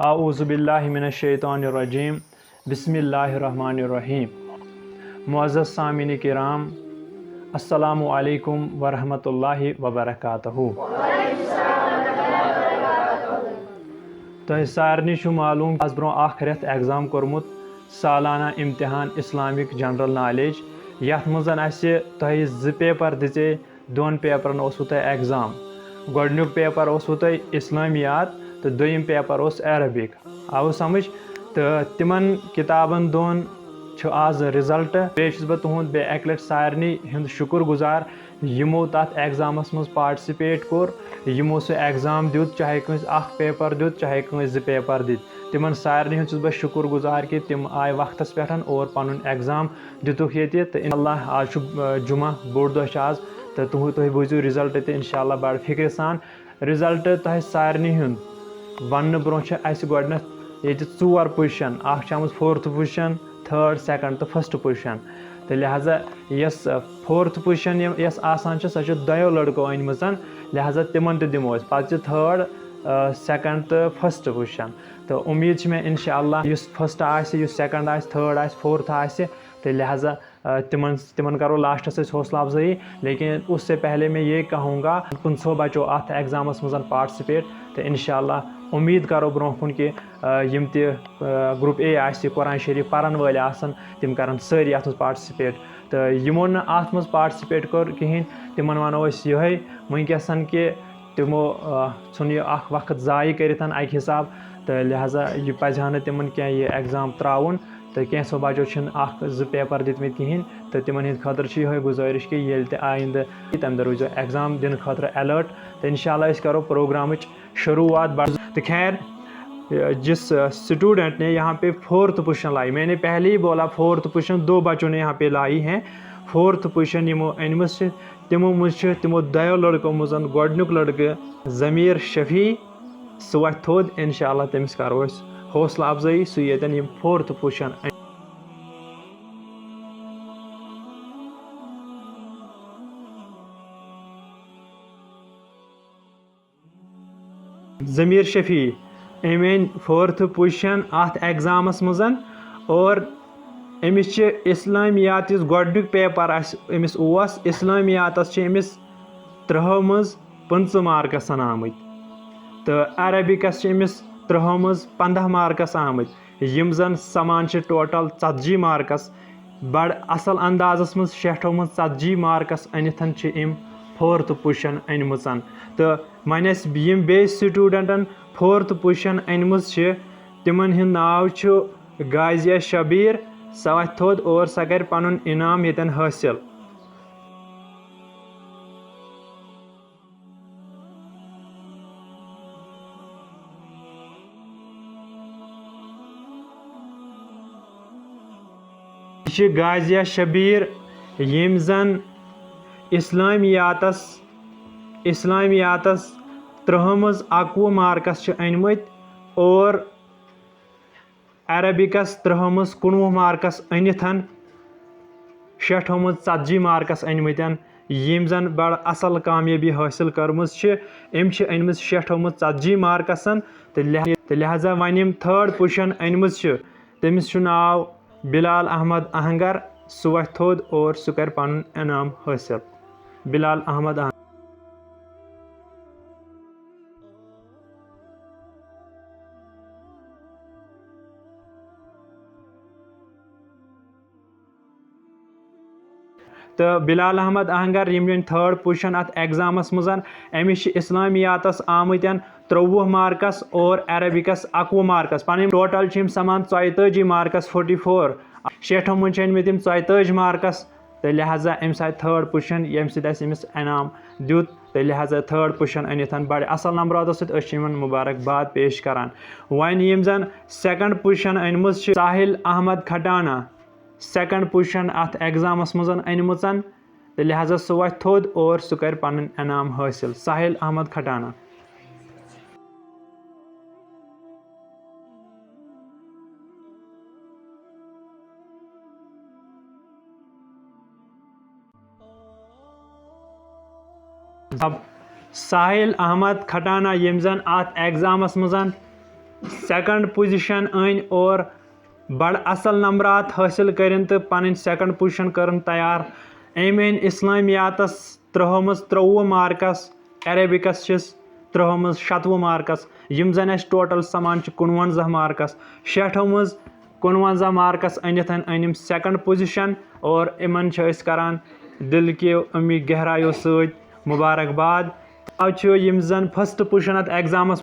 आऊज़ु बिल्लाहि मिनश शैतानिर रजीम बिस्मिल्लाहिर रहमानिर रहीम। मुअज़्ज़ज़ सामिन किराम, अस्सलामु अलैकुम वरहमतुल्लाहि वबरकातुहू। तोह सारनी छु मालूम आज ब्रो आख रेत एग्जाम कोरमुत सालाना इम्तिहान इस्लामिक जनरल नॉलेज यथ मजन आसे तोह ज पेपर दिचे दोन पेपरन ओसु तोह एग्जाम। गोडन्युक पेपर ओसु तोह इस्लामियात तो दोयम पेपर ओस अरबिक। आव समझ तो तिमन किताबन दोन छु आज रिजल्ट बे बह तुहुंद बे एक लट सारनी हुंद शुक्र गुजार यमो तथ एग्जामस मज पार्टिसिपेट कोर, यमो सो एग्जाम दित, चाहे कंस अख पेपर दित चाहे कंस ज पेपर दित। तिमन सारनी हुंद बह शुक्र गुजार कि तिम आय वक्तस पेठन और पनुन एग्जाम दितुक ये तो इंशाल्लाह आज छु जुमा बोड़ दह आज तो तुह बूझू रिजल्ट तो इंशाल्लाह बड़ फिक्र सान। रिजल्ट तह सारनी हुंद वन ब्रो गोडनथ ये 4 पोजिशन अख फोर्थ पोजिशन, थर्ड, सेकंड तो फर्स्ट पोजिशन। तो लिहाजा यस फोर्थ पोजिशन यस आसान सो दयो लड़को अनमन, लिहाजा तिमन तो दिमो पे थर्ड, सेकंड तो फर्स्ट पोजिशन। तो उम्मीद में इंशाअल्लाह युस फर्स्ट आसे, सेकंड आसे, थर्ड आसे, फोर्थ आसे तो लिहाजा तिमन करो लास्टस हौसला अफजाई। लेकिन उससे पहले मैं ये कहूँगा 500 बचो अत एग्जामस मज पार्टिसिपेट तो इंशाअल्लाह उम्मीद करो ब्रोह कि यम ग्रुप ए आसे कुरान शरीफ पारन वाले आसन तिम करन सारी अत पार्टिसिपेट। तो यमो न अत मज पार्टिसिपेट कर कहें तिमन वनो ये वनकसन कि तिमो छुन यह अख वक्त जाय करितन अक हिसाब। तो लिहाजा यह पजहा न तिमन क्या ये एग्जाम त्राउन। तो कैसो बचो अख ज पेपर दितमित कहें तो तिमन हिंद खतर ये गुजारिश कि ये आइंद तम दह रोजो एग्जाम दिन खतर अलर्ट। तो इंशाल्लाह करो प्रोग्राम शुरुआत। तो खैर जिस स्टूडेंट ने यहाँ पे फोर्थ पोजिशन लाई, मैंने पहले ही बोला फोर्थ पोजिशन 2 बच्चों ने यहाँ पे लाई हैं। फोर्थ पोजिशन यमो अनमस तिमो मज तिमो दयो लड़कों मजन गोडनुक लड़के ज़मीर शफी सह वथ थोद इंशाल्लाह तमिस करो हौसला अफजाई सह ये फोर्थ पोजिशन। ज़मीर शफी अमेन फोर्थ पोजिशन अत एग्जामस मजन और अमिस इस्लामियात गोडनुक पेपर अमिस इस्लामियात अमिस 30 मज 5 मार्कस आमत तो अरबिकस अमिस 30 मज 15 मार्कस आमत यम जन समान टोटल 40 मार्कस बड़ असल अंदाजस मज 60 मज 40 मार्कस अनिथन इम फोर्थ पोजिशन अनमन। तो वन यम बे स्टूडेंटन फोर्थ पोजिशन अनमज तिमन हिंद नाव गाजिया शबीर सह वथ थोद और सह कर पनुन इनाम यतन हासिल। गाजिया शबीर यम जन इस्लामियातस 30 मज 21 मार्कस अनमत और अरबिकस 30 मज 19 मार्कस अनिथन 60 मज 40 मार्कस अनमतन यम जन बड़ असल कामयाबी हासिल करम अम 60 मज 40 मार्कसन। तो लिहाजा वन यम थर्ड पोजिशन अनमज तमिस नाव बिलाल अहमद आहंगर सह वथ थोद और सह कर पनुन इनाम हासिल। बिलाल अहमद आहंगर। तो बिलाल अहमद आहंगर यम थर्ड पोजिशन अत एग्जामस मजन अमिस इस्लामियातस आमतन 23 मार्कस और अरबिकस 21 मार्कस पन टोटल समान 44 मार्कस 44 60 मज अनमत 44 मार्कस। तो लिहाजा अम्स आय थर्ड पोजिशन यम समिस इनाम दुत। तो लिहाजा थर्ड पोजिशन अनिथन बड़ असल नंबरातो सत मुबारकबाद पेश करान। वन यम जन सेकंड पोजिशन अनमज साहिल अहमद खटाना सेकंड पोजिशन अत एग्जामस मजन अनमन। तो लिहाजा सह वथ थोद और सह कर पनुन इनाम हासिल। साहिल अहमद खटाना। अब साहिल अहमद खटाना यम जन अत एग्जामस मजन सेकंड पोजीशन अन और बड़ असल नंबरात हासिल करें तो पन सेकंड पोजीशन कर तैयार अम अन इस्लामियातस त्रहमज 23 मार्कस अरेबिकस 3 27 मार्कस यम जन अस टोटल समान 51 मार्कस शेठो मज 51 मार्कस अनित अनिम सेकंड पोजीशन और इमन करान दिल के अमी गहरायों सत मुबारकबाद। अब यम जन फर्स्ट पोजीशन अत एग्जामस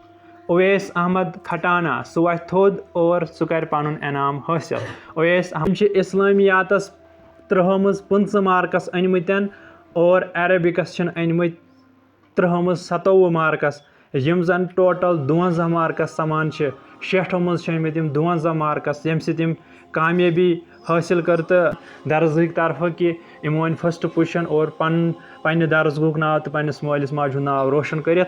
उवैस अहमद खटाना सह वथ थोद और सह कर पन इनाम हासिल। उवैस अहमद इस्लामियातस त्रहमज 5 मार्कस अनमत और अरेबिकस अनमत त्रहमज 27 मार्कस यम जन टोटल 52 मार्कस समान शेठो मज अनमत 52 मार्कस यम सम कामयाबी हासिल कर तो दरसगह तरफ कि इमो वन फर्स्ट पोजीशन और पन्ने दरसगुक नाव तो पन्निस मालिस माज नाव रोशन कर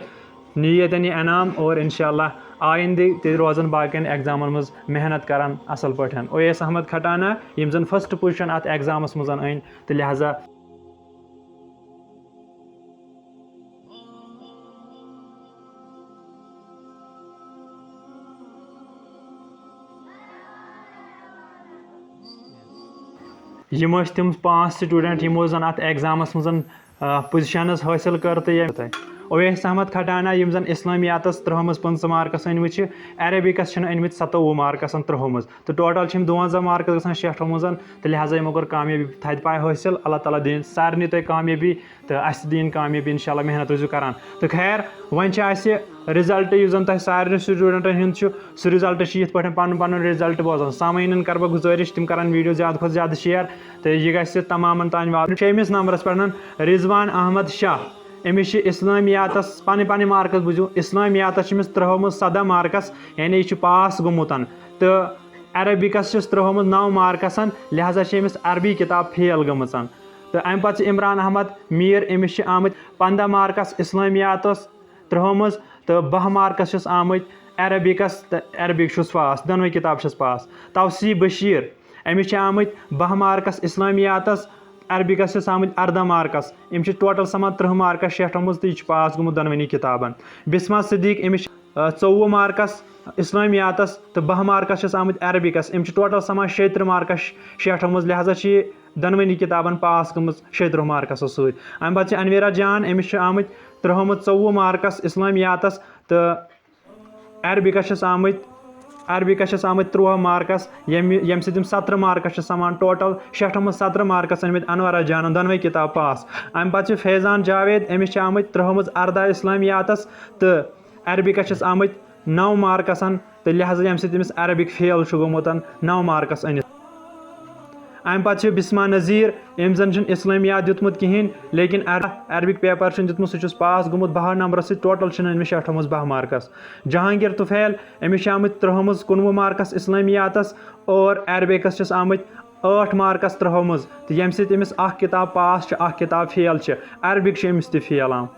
नीयत यह इनाम और इंशाअल्लाह आइंदे ते रोजन बाकियन एग्जामन मज मेहनत करान असल पठन। उवैस अहमद खटाना यम जन फर्स्ट पोजीशन अत एग्जामस मज अन तो लिहाजा यम तम 5 स्टूडेंट यमो जन अत एग्जामस मज पोजीशन हासिल कर तो उवैस अहमद खटाना यम जन इस्लामियातस त्रहमज 5 मार्कस अनमत अरेबिकस अनमत 27 मार्कस त्रहमज तो टोटल 52 मार्कस ग शेठो मज तो लिहाजा यमो कर कामयाबी थद पाए हासिल अल्लाह ताला दिन सारे तुम कामयाबी तो अस दिन कामयाबी इंशाल्लाह मेहनत रोजू करान। तो खैर वन रिजल्ट यु जन सारे स्टूडेंटन हूँ सह रिजल्ट ये पन पन रिजल्ट बोजान सामीन कर बह गुजारिश तुम कर वीडियो ज़्यादा खुद ज़्यादा शेयर तो यह गि तमाम तान वात। 6 नंबरस पे रिजवान अहमद शाह अमिस इस्लामियातस पन मार्कस बुझू इस्लामियातस त्रहमज 17 मार्कस यानी यह पास गोमुत तो अरबिकस 9 मार्कस लिहाजा अमिस अरबी किताब फेल गम। तो अम पे इमरान अहमद मीर अमिस आमत 15 मार्कस इस्लामियातस त्रहमज तो 12 मार्कस आमत अरबिकस तो अरबिक पास दोनों किताब पास। तवसी बशीर अमिस आमत 12 मार्कस इस्लामियातस अरबिकस आमत 18 मार्कस अम टोटल समान 30 मार्कस शेठो मज तो यह पास गोमुत दोनोनी किताबन। बिस्मा सिद्दीक अमिस 24 मार्कस इस्लामियातस तो 12 मार्कस आमत अरबिकस अम टोटल समान 36 मार्कस शेठो मज लिहाजा दोनोनी किताबन पास गम 36 मार्कस सत। अम पे अनवीरा जान अमिस आमत त्रहमज 24 मार्कस इस्लामियातस तो अरबिकस आमत 13 मार्कस यम 17 मार्कस समान टोटल शेठो मज 17 मार्कस अनमत अनवरा जान दोनों किताब पास। अम पे फैजान जावेद अमिस आमत त्रहमज 18 इस्लामियातस तो अरबिकस आमत 9 मार्कस तो लिहाजा यम तमिस अरबिक फेल गोमुत 9 मार्कस अनित। अम पे बिस्मा नज़ीर अम जन इस्लामियात दितमुत कहें लेकिन अरबिक पेपर दितमुत सह पास गोमुत 12 नंबर से टोटल अनमत शेठो मज 12 मार्कस। जहांगीर तुफैल अमिस आमत त्रहमज 19 मार्कस इस्लामियातस और अरबिकस आमत 8 मार्कस त्रहमज तो यम अमिस किताब पास किताब फेल अरबिक अमिस तह फेल आम।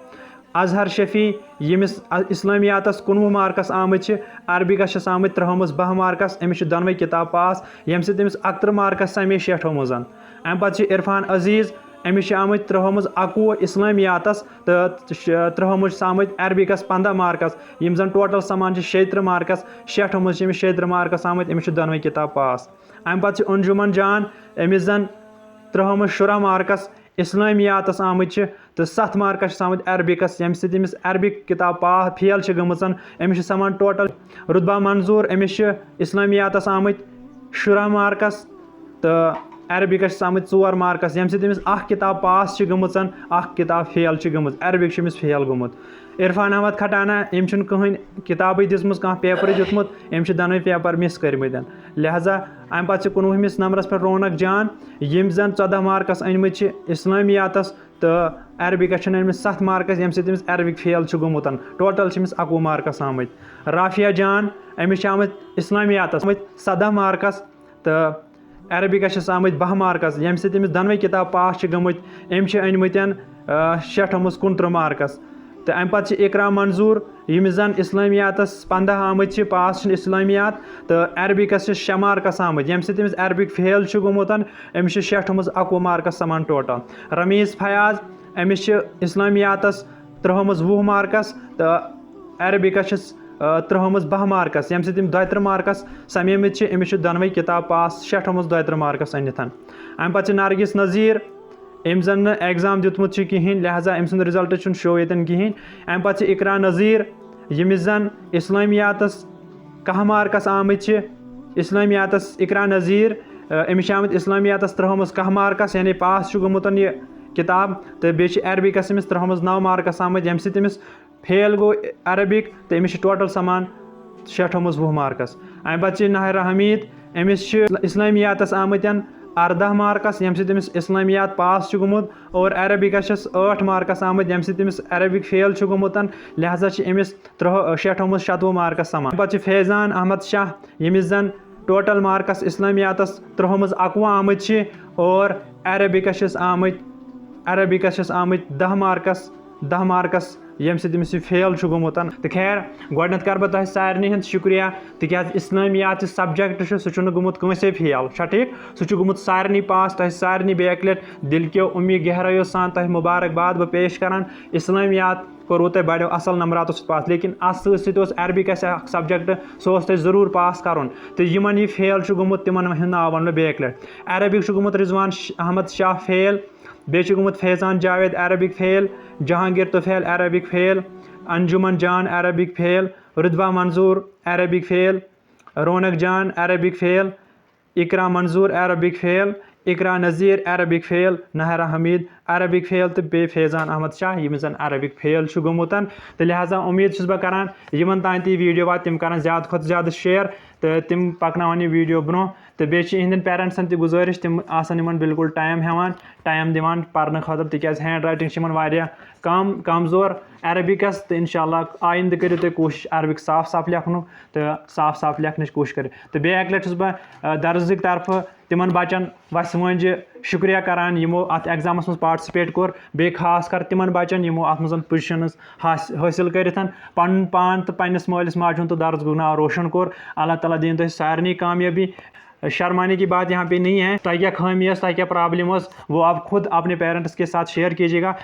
अजहर शफी यमिस इस्लामियातस 19 मार्कस आमत अरबिकस आमत त्रहमज 12 मार्कस अमिस दोनों किताब पास यम अमिस 71 मार्कस समे शेठो मज। अम पे इरफान अजीज़ अमिस आमत त्रहमज 21 इस्लामियातस तो त्रहमज आमत अरबिकस 15 मार्कस यम जन टोटल समान 36 मार्कस शेठो मज 36 मार्कस आमत अमिस दोनों किताब पास। अम पे अंजुमन जान अमिस जन त्रहमज 16 मार्कस इस्लामियातस आमत तो 7 मार्कस आमत अरबिकस यम अमिस अरबिक किताब पास फेल गमच अमिस समान टोटल। रुतबा मंजूर अमिस इस्लामियातस आमत 16 मार्कस तो अरबिकस आमत 4 मार्कस यम अमिस किताब पास गमच किताब फेल गमच अरबिक अमिस फेल गोमुत। इरफान अहमद खटाना अम कहें किताब दिम कह पेपर दितमुत अम दोनों पेपर मिस करमत लिहाजा अम पे 19 नंबरस पे रौनक जान यम जन 14 मार्कस अनमत इस्लामियातस तो अरबिकस अनमत 7 मार्कस यम अमिस अरबिक फेल गोमुत टोटल अमिस 21 मार्कस आमत। राफिया जान अमिस आमत इस्लामियातस 17 मार्कस तो अरबिकस आमत 12 मार्कस यम अमिस दोनों किताब पास गमत अम अनमत शेठो मज 29 मार्कस। तो अम पे इकरा मंजूर यमिस जन इस्लामियातस 15 आमत पास इस्लामियात तो अरबिकस 6 मार्कस आमत यम अमिस अरबिक फेल गोमुत अमिस शेठो मज 21 मार्कस समान टोटल। रमीज़ फयाज अमिस इस्लामियातस त्रहमज 20 मार्कस तो अरबिकस त्रुमस 12 मार्कस यम 23 मार्कस समेमित अमिस दोनवे किताब पास 23 मार्कस अनिथ अम पे नरगिस नज़ीर अम जन एग्जाम दितमुत कहें लिहाजा अम सुंद रिजल्ट शो ये कहें अम पे इकरा नज़ीर यमिस जन इस्लामियात 10 मार्कस आमत इस्लामियात इकरा नज़ीर अमिस आमत इस्लामियात त्रुमस 10 मार्कस यानी पास गोमुत यह किताब तो बे अरबिकस अमिस त्रुमस 9 मार्कस आमत यम समिस फेल गो अरबिक तो अमिस टोटल समान 20 मार्कस अम पे नाहिरा हमीद अमिस इस्लामियात आमत 18 मार्कस यम समिस इस्लामियात पास गोमुत और अरबिकस 8 मार्कस आमत यम समिस अरबिक फेल गोमुत लिहाजा अमिस 60 मार्कस समान पे फैज़ान अहमद शाह यमिस जन टोटल मार्कस इस्लामियात 21 आमत और अरबिकस आमत 10 मार्कस यम समिस फेल गोमुत तो खैर गोडनथ कर बह तुम सारे हंद शुक्रिया तिक इस्लामियात सब्जेक्ट सह गोमुत कंसे फेल ठीक सह गोमुत सारे पास तुम सारे बेक लट दिल के उम्मीद गहराइयों सान तुम मुबारकबाद बह पेश करान इस्लामियात कोर तुम बड़ो असल नंबरात पास लेकिन अत अरबिक सब्जेक्ट सह तुम जरूर पास कर तो यमन यह फेल गोमुत तिमन नाव वन बेक लट अरबिक गोमुत रिजवान अहमद शाह फेल बे गोमुत Faizan Javed Arabic fail Jahangir Tufail Arabic fail Anjuman Jan Arabic fail रुतबा मंजूर अरबिक फेल रौनक जान Arabic fail Iqra Manzoor Arabic fail Iqra Nazir Arabic fail Nahira Hamid Arabic fail तो बे फैज़ान अहमद शाह यम जन अरबिक फेल गोमुत तो लिहाजा उम्मीद बह करान यमन तान ती वीडियो वात तिम कर ज़्यादा खुद ज़्यादा शेयर तो तिम पकनावन यह वीडियो ब्रो तो बेहद पेरेंट्सन ती गुजारिश तिम आसान बिल्कुल टाइम दिवान पर्न खतर तिकाज हैंड राइटिंग कमज़ोर अरबिकस तो इंशाल्लाह आइंद करो तुम कोशिश अरबिक साफ लेखन तो साफ लेखन कोशिश कर तो बेक लट बह दर्ज तरफ तिमन बचन वस मंज शुक्रिया करान यमो अत एग्जामस मज पार्टिसिपेट कोर बे खास कर तिमन बचन यमो अत मज पोजिशन हासिल करित पन पान तो पन्निस मालिस माज हुंद तो दर्ज गो नाव रोशन कोर अल्लाह ताला दिन तुम सारे कामयाबी शर्माने की बात यहाँ पे नहीं है। क्या खामी है क्या प्रॉब्लम वो आप खुद अपने पेरेंट्स के साथ शेयर कीजिएगा।